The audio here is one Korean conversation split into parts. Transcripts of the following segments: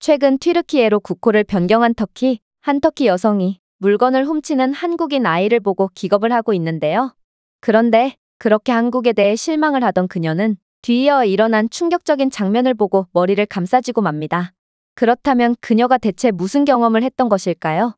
최근 튀르키예로 국호를 변경한 터키, 한 터키 여성이 물건을 훔치는 한국인 아이를 보고 기겁을 하고 있는데요. 그런데 그렇게 한국에 대해 실망을 하던 그녀는 뒤이어 일어난 충격적인 장면을 보고 머리를 감싸쥐고 맙니다. 그렇다면 그녀가 대체 무슨 경험을 했던 것일까요?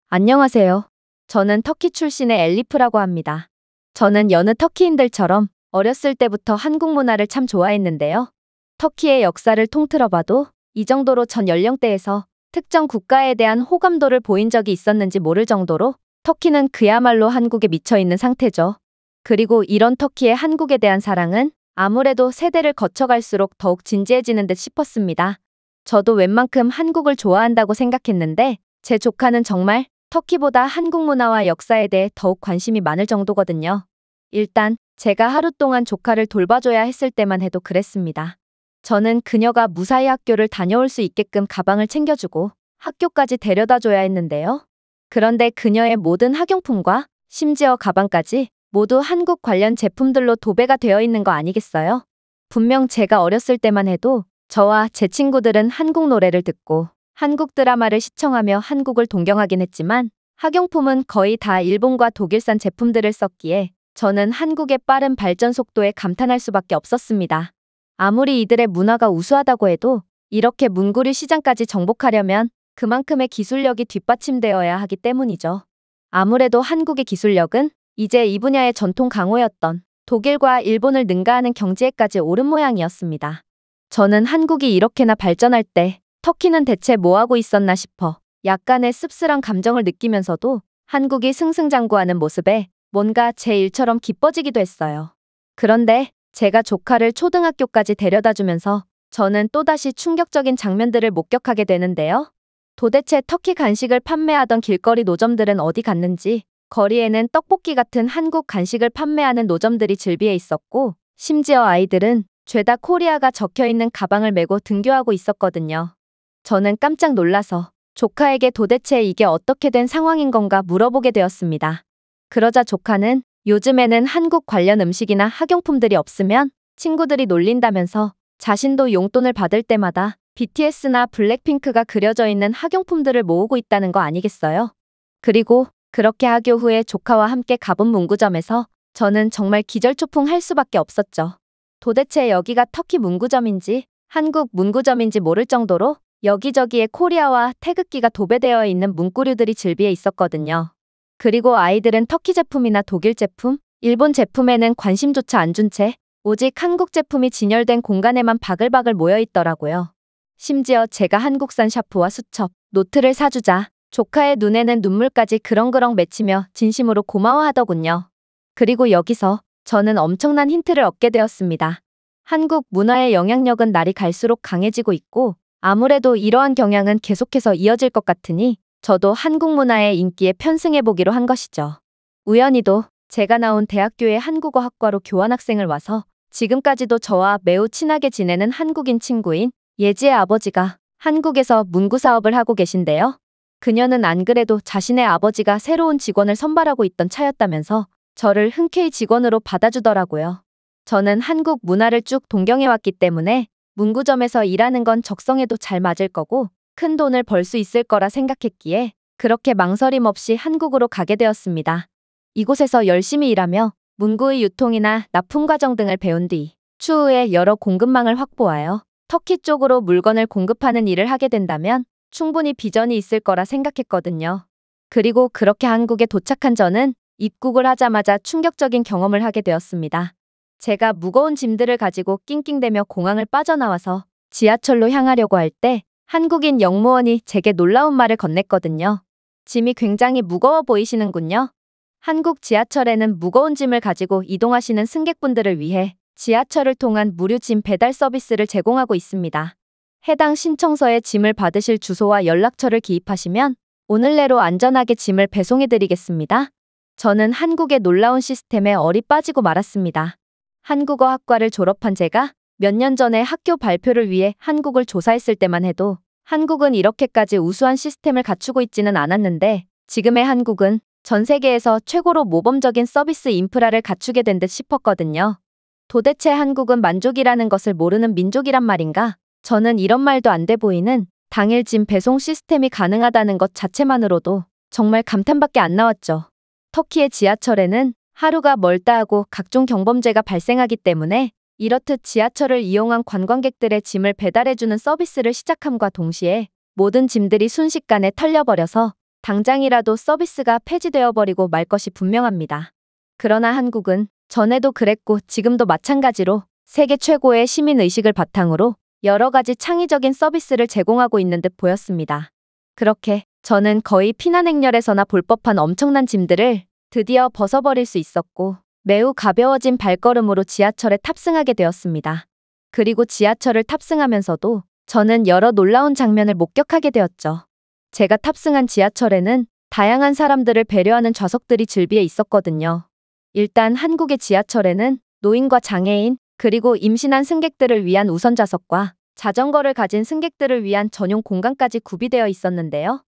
안녕하세요. 저는 터키 출신의 엘리프라고 합니다. 저는 여느 터키인들처럼 어렸을 때부터 한국 문화를 참 좋아했는데요. 터키의 역사를 통틀어봐도 이 정도로 전 연령대에서 특정 국가에 대한 호감도를 보인 적이 있었는지 모를 정도로 터키는 그야말로 한국에 미쳐있는 상태죠. 그리고 이런 터키의 한국에 대한 사랑은 아무래도 세대를 거쳐갈수록 더욱 진지해지는 듯 싶었습니다. 저도 웬만큼 한국을 좋아한다고 생각했는데 제 조카는 정말 터키보다 한국 문화와 역사에 대해 더욱 관심이 많을 정도거든요. 일단 제가 하루 동안 조카를 돌봐줘야 했을 때만 해도 그랬습니다. 저는 그녀가 무사히 학교를 다녀올 수 있게끔 가방을 챙겨주고 학교까지 데려다줘야 했는데요. 그런데 그녀의 모든 학용품과 심지어 가방까지 모두 한국 관련 제품들로 도배가 되어 있는 거 아니겠어요? 분명 제가 어렸을 때만 해도 저와 제 친구들은 한국 노래를 듣고 한국 드라마를 시청하며 한국을 동경하긴 했지만 학용품은 거의 다 일본과 독일산 제품들을 썼기에 저는 한국의 빠른 발전 속도에 감탄할 수밖에 없었습니다. 아무리 이들의 문화가 우수하다고 해도 이렇게 문구류 시장까지 정복하려면 그만큼의 기술력이 뒷받침되어야 하기 때문이죠. 아무래도 한국의 기술력은 이제 이 분야의 전통 강호였던 독일과 일본을 능가하는 경지에까지 오른 모양이었습니다. 저는 한국이 이렇게나 발전할 때 터키는 대체 뭐하고 있었나 싶어 약간의 씁쓸한 감정을 느끼면서도 한국이 승승장구하는 모습에 뭔가 제 일처럼 기뻐지기도 했어요. 그런데 제가 조카를 초등학교까지 데려다주면서 저는 또다시 충격적인 장면들을 목격하게 되는데요. 도대체 터키 간식을 판매하던 길거리 노점들은 어디 갔는지 거리에는 떡볶이 같은 한국 간식을 판매하는 노점들이 즐비해 있었고 심지어 아이들은 죄다 코리아가 적혀있는 가방을 메고 등교하고 있었거든요. 저는 깜짝 놀라서 조카에게 도대체 이게 어떻게 된 상황인 건가 물어보게 되었습니다. 그러자 조카는 요즘에는 한국 관련 음식이나 학용품들이 없으면 친구들이 놀린다면서 자신도 용돈을 받을 때마다 BTS나 블랙핑크가 그려져 있는 학용품들을 모으고 있다는 거 아니겠어요? 그리고 그렇게 학교 후에 조카와 함께 가본 문구점에서 저는 정말 기절초풍할 수밖에 없었죠. 도대체 여기가 터키 문구점인지 한국 문구점인지 모를 정도로 여기저기에 코리아와 태극기가 도배되어 있는 문구류들이 즐비해 있었거든요. 그리고 아이들은 터키 제품이나 독일 제품, 일본 제품에는 관심조차 안 준 채 오직 한국 제품이 진열된 공간에만 바글바글 모여 있더라고요. 심지어 제가 한국산 샤프와 수첩, 노트를 사주자 조카의 눈에는 눈물까지 그렁그렁 맺히며 진심으로 고마워하더군요. 그리고 여기서 저는 엄청난 힌트를 얻게 되었습니다. 한국 문화의 영향력은 날이 갈수록 강해지고 있고 아무래도 이러한 경향은 계속해서 이어질 것 같으니 저도 한국 문화의 인기에 편승해보기로 한 것이죠. 우연히도 제가 나온 대학교의 한국어학과로 교환학생을 와서 지금까지도 저와 매우 친하게 지내는 한국인 친구인 예지의 아버지가 한국에서 문구 사업을 하고 계신데요. 그녀는 안 그래도 자신의 아버지가 새로운 직원을 선발하고 있던 차였다면서 저를 흔쾌히 직원으로 받아주더라고요. 저는 한국 문화를 쭉 동경해왔기 때문에 문구점에서 일하는 건 적성에도 잘 맞을 거고 큰 돈을 벌 수 있을 거라 생각했기에 그렇게 망설임 없이 한국으로 가게 되었습니다. 이곳에서 열심히 일하며 문구의 유통이나 납품 과정 등을 배운 뒤 추후에 여러 공급망을 확보하여 터키 쪽으로 물건을 공급하는 일을 하게 된다면 충분히 비전이 있을 거라 생각했거든요. 그리고 그렇게 한국에 도착한 저는 입국을 하자마자 충격적인 경험을 하게 되었습니다. 제가 무거운 짐들을 가지고 낑낑대며 공항을 빠져나와서 지하철로 향하려고 할 때 한국인 영무원이 제게 놀라운 말을 건넸거든요. 짐이 굉장히 무거워 보이시는군요. 한국 지하철에는 무거운 짐을 가지고 이동하시는 승객분들을 위해 지하철을 통한 무료 짐 배달 서비스를 제공하고 있습니다. 해당 신청서에 짐을 받으실 주소와 연락처를 기입하시면 오늘 내로 안전하게 짐을 배송해드리겠습니다. 저는 한국의 놀라운 시스템에 얼이 빠지고 말았습니다. 한국어 학과를 졸업한 제가 몇 년 전에 학교 발표를 위해 한국을 조사했을 때만 해도 한국은 이렇게까지 우수한 시스템을 갖추고 있지는 않았는데 지금의 한국은 전 세계에서 최고로 모범적인 서비스 인프라를 갖추게 된 듯 싶었거든요. 도대체 한국은 만족이라는 것을 모르는 민족이란 말인가? 저는 이런 말도 안 돼 보이는 당일 짐 배송 시스템이 가능하다는 것 자체만으로도 정말 감탄밖에 안 나왔죠. 터키의 지하철에는 하루가 멀다 하고 각종 경범죄가 발생하기 때문에 이렇듯 지하철을 이용한 관광객들의 짐을 배달해주는 서비스를 시작함과 동시에 모든 짐들이 순식간에 털려버려서 당장이라도 서비스가 폐지되어버리고 말 것이 분명합니다. 그러나 한국은 전에도 그랬고 지금도 마찬가지로 세계 최고의 시민의식을 바탕으로 여러 가지 창의적인 서비스를 제공하고 있는 듯 보였습니다. 그렇게 저는 거의 피난행렬에서나 볼 법한 엄청난 짐들을 드디어 벗어버릴 수 있었고 매우 가벼워진 발걸음으로 지하철에 탑승하게 되었습니다. 그리고 지하철을 탑승하면서도 저는 여러 놀라운 장면을 목격하게 되었죠. 제가 탑승한 지하철에는 다양한 사람들을 배려하는 좌석들이 즐비해 있었거든요. 일단 한국의 지하철에는 노인과 장애인, 그리고 임신한 승객들을 위한 우선 좌석과 자전거를 가진 승객들을 위한 전용 공간까지 구비되어 있었는데요.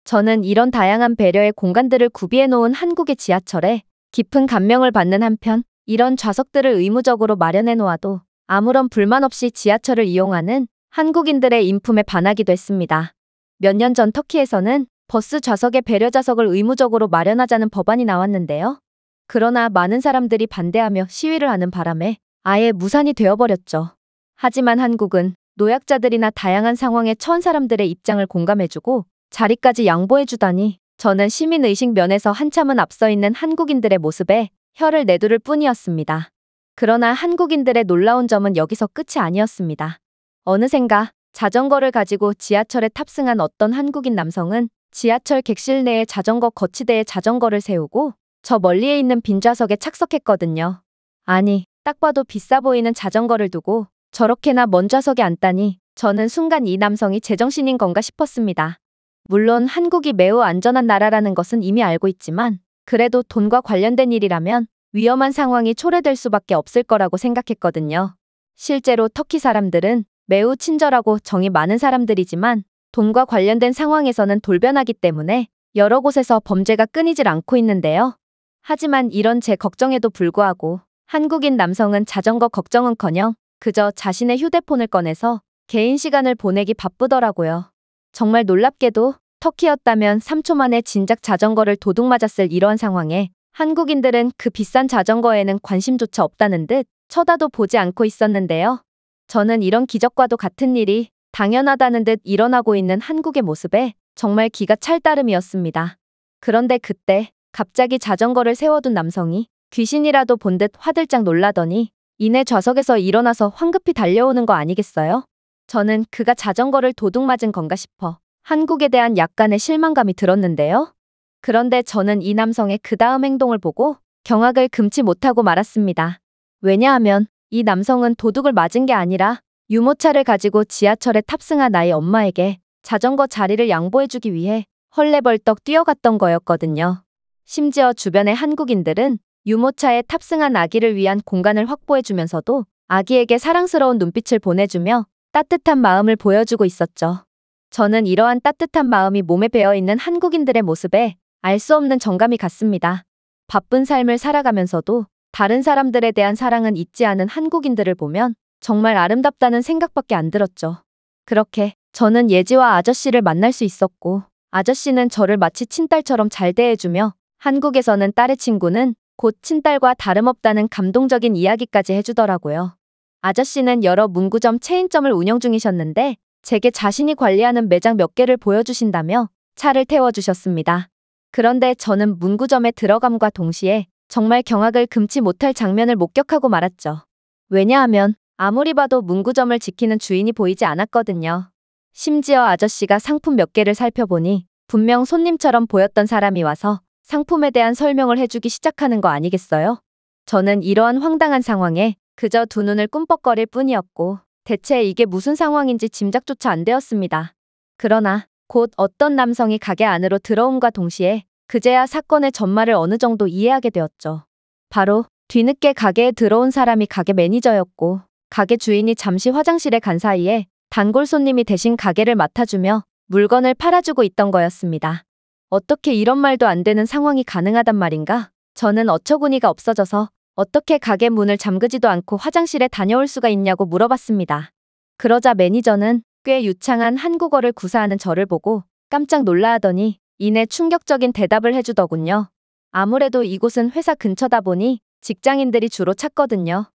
저는 이런 다양한 배려의 공간들을 구비해 놓은 한국의 지하철에 깊은 감명을 받는 한편 이런 좌석들을 의무적으로 마련해 놓아도 아무런 불만 없이 지하철을 이용하는 한국인들의 인품에 반하기도 했습니다. 몇 년 전 터키에서는 버스 좌석에 배려 좌석을 의무적으로 마련하자는 법안이 나왔는데요. 그러나 많은 사람들이 반대하며 시위를 하는 바람에 아예 무산이 되어버렸죠. 하지만 한국은 노약자들이나 다양한 상황에 처한 사람들의 입장을 공감해주고 자리까지 양보해주다니 저는 시민의식 면에서 한참은 앞서 있는 한국인들의 모습에 혀를 내두를 뿐이었습니다. 그러나 한국인들의 놀라운 점은 여기서 끝이 아니었습니다. 어느샌가 자전거를 가지고 지하철에 탑승한 어떤 한국인 남성은 지하철 객실 내에 자전거 거치대에 자전거를 세우고 저 멀리에 있는 빈 좌석에 착석했거든요. 아니, 딱 봐도 비싸 보이는 자전거를 두고 저렇게나 먼 좌석에 앉다니 저는 순간 이 남성이 제정신인 건가 싶었습니다. 물론 한국이 매우 안전한 나라라는 것은 이미 알고 있지만 그래도 돈과 관련된 일이라면 위험한 상황이 초래될 수밖에 없을 거라고 생각했거든요. 실제로 터키 사람들은 매우 친절하고 정이 많은 사람들이지만 돈과 관련된 상황에서는 돌변하기 때문에 여러 곳에서 범죄가 끊이질 않고 있는데요. 하지만 이런 제 걱정에도 불구하고 한국인 남성은 자전거 걱정은커녕 그저 자신의 휴대폰을 꺼내서 개인 시간을 보내기 바쁘더라고요. 정말 놀랍게도 터키였다면 3초 만에 진작 자전거를 도둑 맞았을 이러한 상황에 한국인들은 그 비싼 자전거에는 관심조차 없다는 듯 쳐다도 보지 않고 있었는데요. 저는 이런 기적과도 같은 일이 당연하다는 듯 일어나고 있는 한국의 모습에 정말 기가 찰 따름이었습니다. 그런데 그때 갑자기 자전거를 세워둔 남성이 귀신이라도 본 듯 화들짝 놀라더니 이내 좌석에서 일어나서 황급히 달려오는 거 아니겠어요? 저는 그가 자전거를 도둑 맞은 건가 싶어 한국에 대한 약간의 실망감이 들었는데요. 그런데 저는 이 남성의 그 다음 행동을 보고 경악을 금치 못하고 말았습니다. 왜냐하면 이 남성은 도둑을 맞은 게 아니라 유모차를 가지고 지하철에 탑승한 나의 엄마에게 자전거 자리를 양보해주기 위해 헐레벌떡 뛰어갔던 거였거든요. 심지어 주변의 한국인들은 유모차에 탑승한 아기를 위한 공간을 확보해주면서도 아기에게 사랑스러운 눈빛을 보내주며 따뜻한 마음을 보여주고 있었죠. 저는 이러한 따뜻한 마음이 몸에 배어있는 한국인들의 모습에 알 수 없는 정감이 갔습니다. 바쁜 삶을 살아가면서도 다른 사람들에 대한 사랑은 잊지 않은 한국인들을 보면 정말 아름답다는 생각밖에 안 들었죠. 그렇게 저는 예지와 아저씨를 만날 수 있었고 아저씨는 저를 마치 친딸처럼 잘 대해주며 한국에서는 딸의 친구는 곧 친딸과 다름없다는 감동적인 이야기까지 해주더라고요. 아저씨는 여러 문구점 체인점을 운영 중이셨는데 제게 자신이 관리하는 매장 몇 개를 보여주신다며 차를 태워주셨습니다. 그런데 저는 문구점에 들어감과 동시에 정말 경악을 금치 못할 장면을 목격하고 말았죠. 왜냐하면 아무리 봐도 문구점을 지키는 주인이 보이지 않았거든요. 심지어 아저씨가 상품 몇 개를 살펴보니 분명 손님처럼 보였던 사람이 와서 상품에 대한 설명을 해주기 시작하는 거 아니겠어요? 저는 이러한 황당한 상황에 그저 두 눈을 꿈뻑거릴 뿐이었고 대체 이게 무슨 상황인지 짐작조차 안 되었습니다. 그러나 곧 어떤 남성이 가게 안으로 들어옴과 동시에 그제야 사건의 전말을 어느 정도 이해하게 되었죠. 바로 뒤늦게 가게에 들어온 사람이 가게 매니저였고 가게 주인이 잠시 화장실에 간 사이에 단골 손님이 대신 가게를 맡아주며 물건을 팔아주고 있던 거였습니다. 어떻게 이런 말도 안 되는 상황이 가능하단 말인가? 저는 어처구니가 없어져서 어떻게 가게 문을 잠그지도 않고 화장실에 다녀올 수가 있냐고 물어봤습니다. 그러자 매니저는 꽤 유창한 한국어를 구사하는 저를 보고 깜짝 놀라하더니 이내 충격적인 대답을 해주더군요. 아무래도 이곳은 회사 근처다 보니 직장인들이 주로 찾거든요.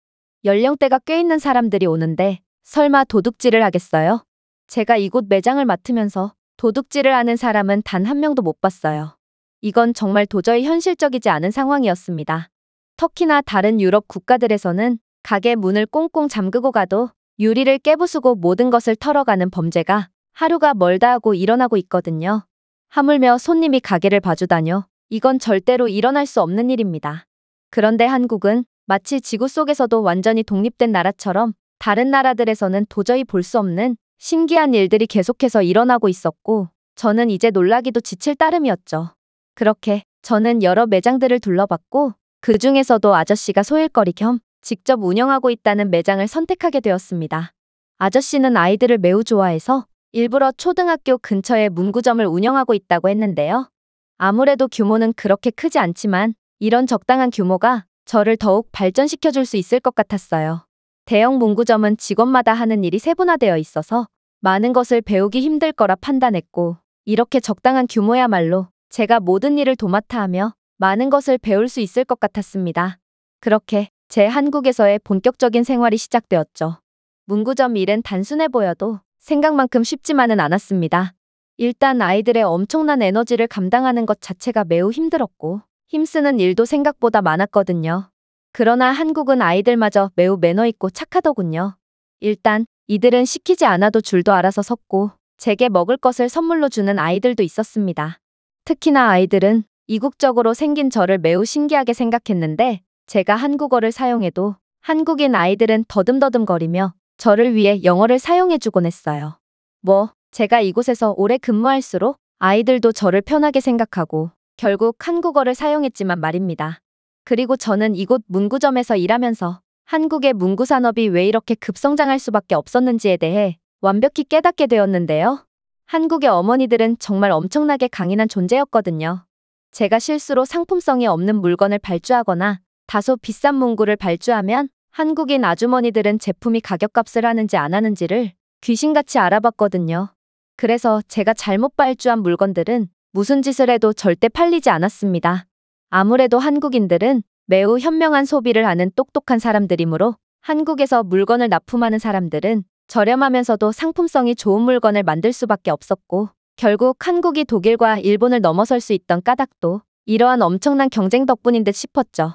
연령대가 꽤 있는 사람들이 오는데 설마 도둑질을 하겠어요? 제가 이곳 매장을 맡으면서 도둑질을 하는 사람은 단 한 명도 못 봤어요. 이건 정말 도저히 현실적이지 않은 상황이었습니다. 터키나 다른 유럽 국가들에서는 가게 문을 꽁꽁 잠그고 가도 유리를 깨부수고 모든 것을 털어가는 범죄가 하루가 멀다 하고 일어나고 있거든요. 하물며 손님이 가게를 봐주다뇨. 이건 절대로 일어날 수 없는 일입니다. 그런데 한국은 마치 지구 속에서도 완전히 독립된 나라처럼 다른 나라들에서는 도저히 볼 수 없는 신기한 일들이 계속해서 일어나고 있었고 저는 이제 놀라기도 지칠 따름이었죠. 그렇게 저는 여러 매장들을 둘러봤고 그 중에서도 아저씨가 소일거리 겸 직접 운영하고 있다는 매장을 선택하게 되었습니다. 아저씨는 아이들을 매우 좋아해서 일부러 초등학교 근처에 문구점을 운영하고 있다고 했는데요. 아무래도 규모는 그렇게 크지 않지만 이런 적당한 규모가 저를 더욱 발전시켜줄 수 있을 것 같았어요. 대형 문구점은 직원마다 하는 일이 세분화되어 있어서 많은 것을 배우기 힘들 거라 판단했고 이렇게 적당한 규모야말로 제가 모든 일을 도맡아 하며 많은 것을 배울 수 있을 것 같았습니다. 그렇게 제 한국에서의 본격적인 생활이 시작되었죠. 문구점 일은 단순해 보여도 생각만큼 쉽지만은 않았습니다. 일단 아이들의 엄청난 에너지를 감당하는 것 자체가 매우 힘들었고 힘쓰는 일도 생각보다 많았거든요. 그러나 한국은 아이들마저 매우 매너 있고 착하더군요. 일단 이들은 시키지 않아도 줄도 알아서 섰고 제게 먹을 것을 선물로 주는 아이들도 있었습니다. 특히나 아이들은 이국적으로 생긴 저를 매우 신기하게 생각했는데 제가 한국어를 사용해도 한국인 아이들은 더듬더듬거리며 저를 위해 영어를 사용해주곤 했어요. 제가 이곳에서 오래 근무할수록 아이들도 저를 편하게 생각하고 결국 한국어를 사용했지만 말입니다. 그리고 저는 이곳 문구점에서 일하면서 한국의 문구 산업이 왜 이렇게 급성장할 수밖에 없었는지에 대해 완벽히 깨닫게 되었는데요. 한국의 어머니들은 정말 엄청나게 강인한 존재였거든요. 제가 실수로 상품성이 없는 물건을 발주하거나 다소 비싼 문구를 발주하면 한국인 아주머니들은 제품이 가격값을 하는지 안 하는지를 귀신같이 알아봤거든요. 그래서 제가 잘못 발주한 물건들은 무슨 짓을 해도 절대 팔리지 않았습니다. 아무래도 한국인들은 매우 현명한 소비를 하는 똑똑한 사람들이므로 한국에서 물건을 납품하는 사람들은 저렴하면서도 상품성이 좋은 물건을 만들 수밖에 없었고 결국 한국이 독일과 일본을 넘어설 수 있던 까닭도 이러한 엄청난 경쟁 덕분인 듯 싶었죠.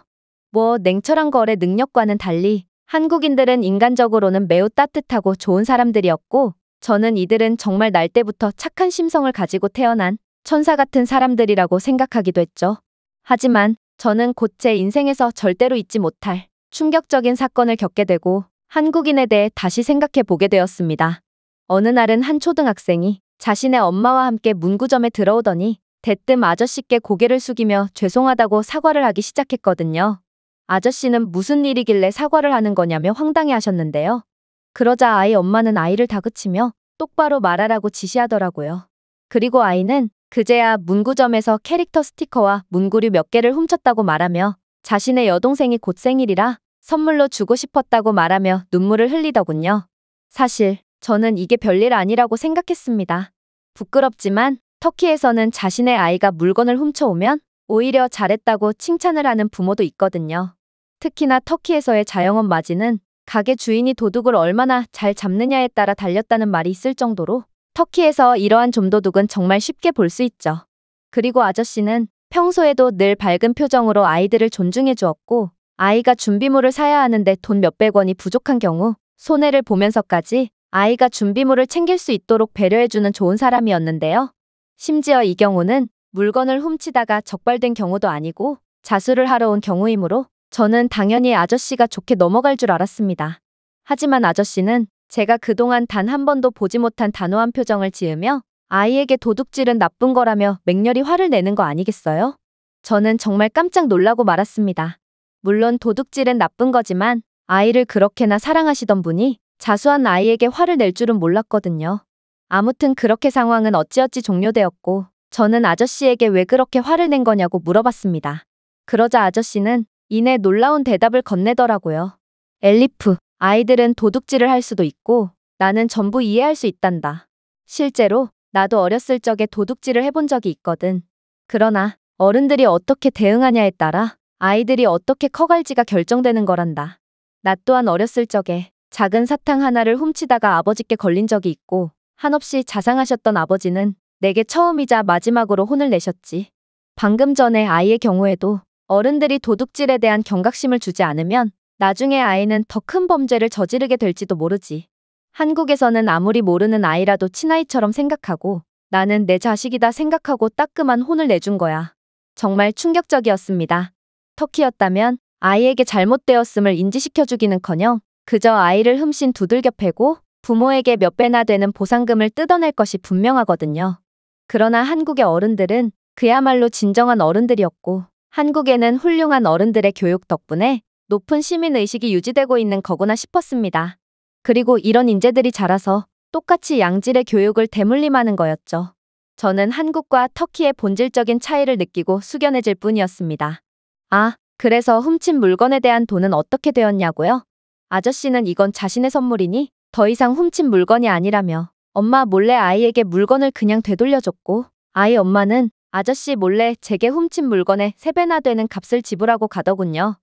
냉철한 거래 능력과는 달리 한국인들은 인간적으로는 매우 따뜻하고 좋은 사람들이었고 저는 이들은 정말 날 때부터 착한 심성을 가지고 태어난 천사 같은 사람들이라고 생각하기도 했죠. 하지만 저는 곧 제 인생에서 절대로 잊지 못할 충격적인 사건을 겪게 되고 한국인에 대해 다시 생각해 보게 되었습니다. 어느 날은 한 초등학생이 자신의 엄마와 함께 문구점에 들어오더니 대뜸 아저씨께 고개를 숙이며 죄송하다고 사과를 하기 시작했거든요. 아저씨는 무슨 일이길래 사과를 하는 거냐며 황당해 하셨는데요. 그러자 아이 엄마는 아이를 다그치며 똑바로 말하라고 지시하더라고요. 그리고 아이는 그제야 문구점에서 캐릭터 스티커와 문구류 몇 개를 훔쳤다고 말하며 자신의 여동생이 곧 생일이라 선물로 주고 싶었다고 말하며 눈물을 흘리더군요. 사실 저는 이게 별일 아니라고 생각했습니다. 부끄럽지만 터키에서는 자신의 아이가 물건을 훔쳐오면 오히려 잘했다고 칭찬을 하는 부모도 있거든요. 특히나 터키에서의 자영업 마진은 가게 주인이 도둑을 얼마나 잘 잡느냐에 따라 달렸다는 말이 있을 정도로 터키에서 이러한 좀도둑은 정말 쉽게 볼 수 있죠. 그리고 아저씨는 평소에도 늘 밝은 표정으로 아이들을 존중해 주었고 아이가 준비물을 사야 하는데 돈 몇백 원이 부족한 경우 손해를 보면서까지 아이가 준비물을 챙길 수 있도록 배려해주는 좋은 사람이었는데요. 심지어 이 경우는 물건을 훔치다가 적발된 경우도 아니고 자수를 하러 온 경우이므로 저는 당연히 아저씨가 좋게 넘어갈 줄 알았습니다. 하지만 아저씨는 제가 그동안 단 한 번도 보지 못한 단호한 표정을 지으며 아이에게 도둑질은 나쁜 거라며 맹렬히 화를 내는 거 아니겠어요? 저는 정말 깜짝 놀라고 말았습니다. 물론 도둑질은 나쁜 거지만 아이를 그렇게나 사랑하시던 분이 자수한 아이에게 화를 낼 줄은 몰랐거든요. 아무튼 그렇게 상황은 어찌어찌 종료되었고 저는 아저씨에게 왜 그렇게 화를 낸 거냐고 물어봤습니다. 그러자 아저씨는 이내 놀라운 대답을 건네더라고요. 엘리프, 아이들은 도둑질을 할 수도 있고 나는 전부 이해할 수 있단다. 실제로 나도 어렸을 적에 도둑질을 해본 적이 있거든. 그러나 어른들이 어떻게 대응하냐에 따라 아이들이 어떻게 커갈지가 결정되는 거란다. 나 또한 어렸을 적에 작은 사탕 하나를 훔치다가 아버지께 걸린 적이 있고 한없이 자상하셨던 아버지는 내게 처음이자 마지막으로 혼을 내셨지. 방금 전에 아이의 경우에도 어른들이 도둑질에 대한 경각심을 주지 않으면 나중에 아이는 더 큰 범죄를 저지르게 될지도 모르지. 한국에서는 아무리 모르는 아이라도 친아이처럼 생각하고 나는 내 자식이다 생각하고 따끔한 혼을 내준 거야. 정말 충격적이었습니다. 터키였다면 아이에게 잘못되었음을 인지시켜주기는커녕 그저 아이를 흠씬 두들겨 패고 부모에게 몇 배나 되는 보상금을 뜯어낼 것이 분명하거든요. 그러나 한국의 어른들은 그야말로 진정한 어른들이었고 한국에는 훌륭한 어른들의 교육 덕분에 높은 시민의식이 유지되고 있는 거구나 싶었습니다. 그리고 이런 인재들이 자라서 똑같이 양질의 교육을 대물림하는 거였죠. 저는 한국과 터키의 본질적인 차이를 느끼고 숙연해질 뿐이었습니다. 아, 그래서 훔친 물건에 대한 돈은 어떻게 되었냐고요? 아저씨는 이건 자신의 선물이니 더 이상 훔친 물건이 아니라며 엄마 몰래 아이에게 물건을 그냥 되돌려줬고 아이 엄마는 아저씨 몰래 제게 훔친 물건의 3배나 되는 값을 지불하고 가더군요.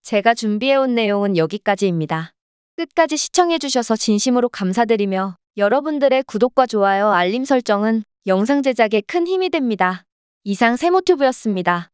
제가 준비해온 내용은 여기까지입니다. 끝까지 시청해주셔서 진심으로 감사드리며 여러분들의 구독과 좋아요, 알림 설정은 영상 제작에 큰 힘이 됩니다. 이상 세모튜브였습니다.